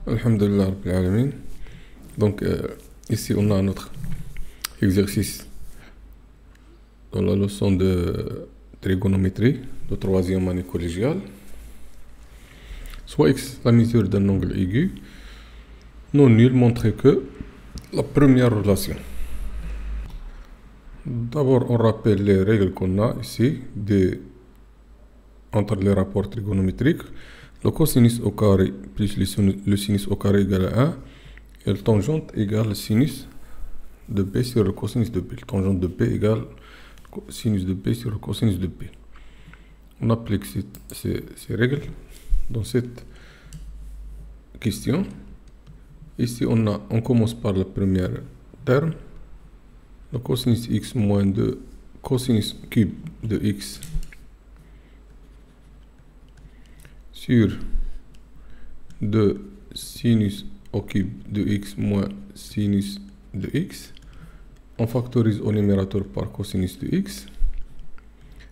Alhamdulillah Rabbil Alamin. Donc, ici, on a notre exercice dans la leçon de trigonométrie de troisième année collégiale. Soit x, la mesure d'un angle aigu, non nul, montrer que la première relation. D'abord, on rappelle les règles qu'on a ici entre les rapports trigonométriques. Le cosinus au carré plus le sinus au carré égale à 1 et le tangente égale le sinus de B sur le cosinus de B. Le tangente de B égale le sinus de B sur le cosinus de B. On applique ces règles dans cette question. Ici, on commence par le premier terme. Le cosinus x moins 2 cosinus cube de x sur 2 sinus au cube de x moins sinus de x. On factorise au numérateur par cosinus de x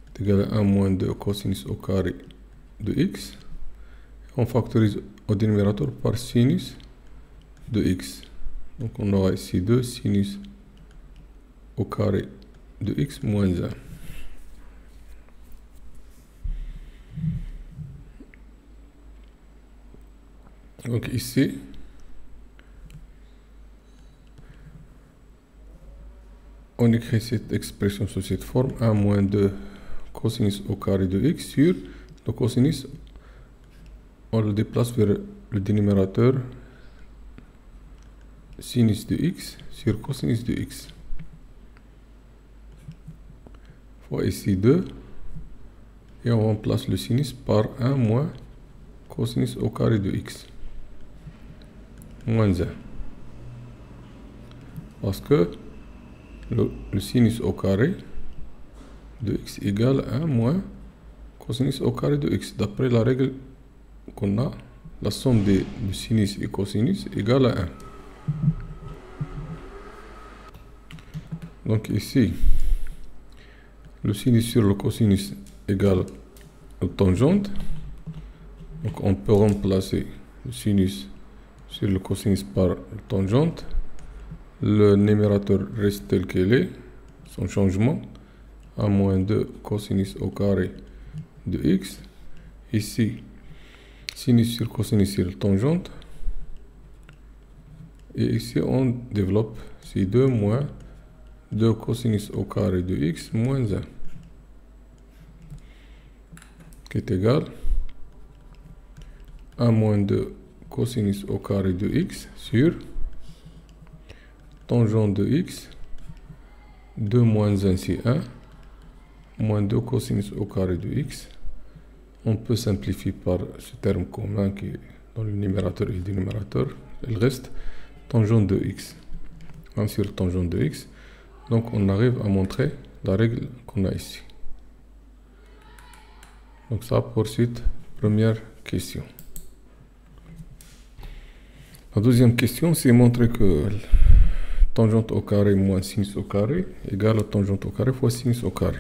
est égal à 1 moins 2 cosinus au carré de x. On factorise au dénominateur par sinus de x. Donc on aura ici 2 sinus au carré de x moins 1. Donc ici, on écrit cette expression sous cette forme, 1 moins 2 cosinus au carré de x sur le cosinus, on le déplace vers le dénominateur sinus de x sur cosinus de x. Fois ici 2, et on remplace le sinus par 1 moins cosinus au carré de x moins 1. Parce que le sinus au carré de x égale 1 moins cosinus au carré de x. D'après la règle qu'on a, la somme des sinus et cosinus égale à 1. Donc ici, le sinus sur le cosinus égale le tangente. Donc on peut remplacer le sinus sur le cosinus par le tangente. Le numérateur reste tel qu'il est, son changement, 1 moins 2 cosinus au carré de x. Ici, sinus sur cosinus sur le tangente. Et ici, on développe ces 2 moins 2 cosinus au carré de x moins 1, qui est égal à 1 moins 2 cosinus au carré de x sur tangente de x, 2 moins 1 c'est 1, moins 2 cosinus au carré de x. On peut simplifier par ce terme commun qui est dans le numérateur et le dénominateur. Il reste tangente de x, 1 sur tangente de x. Donc on arrive à montrer la règle qu'on a ici. Donc ça pour cette première question. La deuxième question, c'est montrer que tangente au carré moins sinus au carré égale à tangente au carré fois sinus au carré.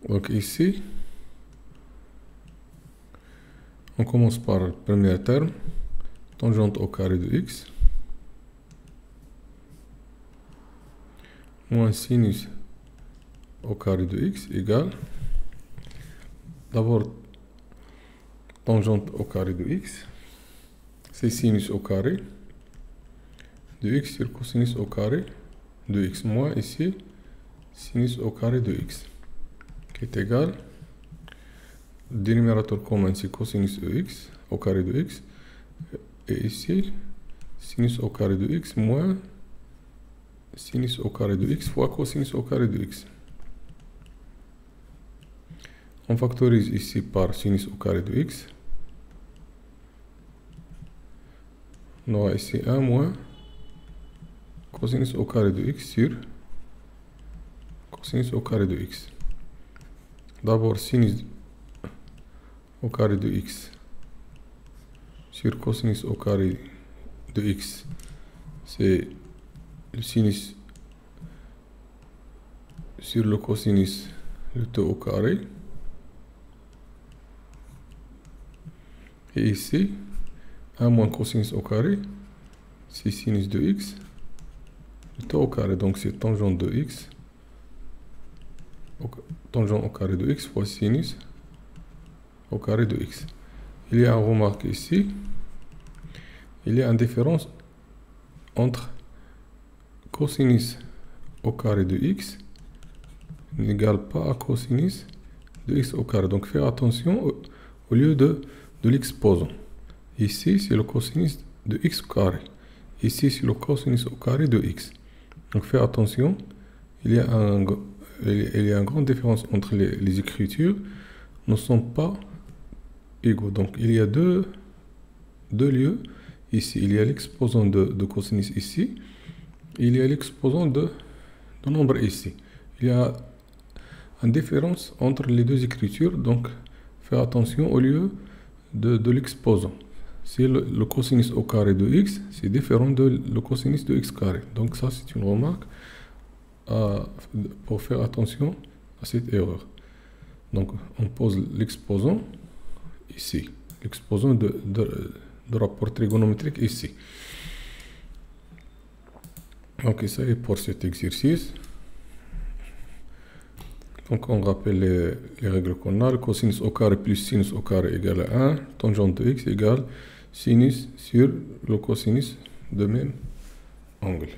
Donc ici, on commence par le premier terme, tangente au carré de x, moins sinus au carré de x égale, d'abord, tangente au carré de x, c'est sinus au carré de x sur cosinus au carré de x, moins ici, sinus au carré de x, qui est égal, le dénominateur commun c'est cosinus de x au carré de x, et ici, sinus au carré de x moins sinus au carré de x fois cosinus au carré de x. On factorise ici par sinus au carré de x. On aura ici 1 moins cosinus au carré de x sur cosinus au carré de x. D'abord sinus au carré de x sur cosinus au carré de x, c'est le sinus sur le cosinus, le tout au carré. Et ici, 1 moins cosinus au carré, c'est sinus de x, tout au carré. Donc c'est tangente de x, tangente au carré de x fois sinus au carré de x. Il y a une remarque ici, il y a une différence entre cosinus au carré de x n'égale pas à cosinus de x au carré. Donc faire attention au lieu de l'exposant. Ici c'est le cosinus de x au carré. Ici c'est le cosinus au carré de x. Donc faire attention, il y a une grande différence entre les écritures, ne sont pas égaux. Donc il y a deux lieux ici. Il y a l'exposant de cosinus ici. Il y a l'exposant de nombre ici. Il y a une différence entre les deux écritures. Donc faire attention au lieu de l'exposant. C'est le cosinus au carré de x, c'est différent de le cosinus de x carré. Donc ça c'est une remarque pour faire attention à cette erreur. Donc on pose l'exposant ici, l'exposant de rapport trigonométrique ici. Ok, ça est pour cet exercice. Donc on rappelle les règles qu'on a. Le cosinus au carré plus sinus au carré égale à 1. Tangente de x égale sinus sur le cosinus de même angle.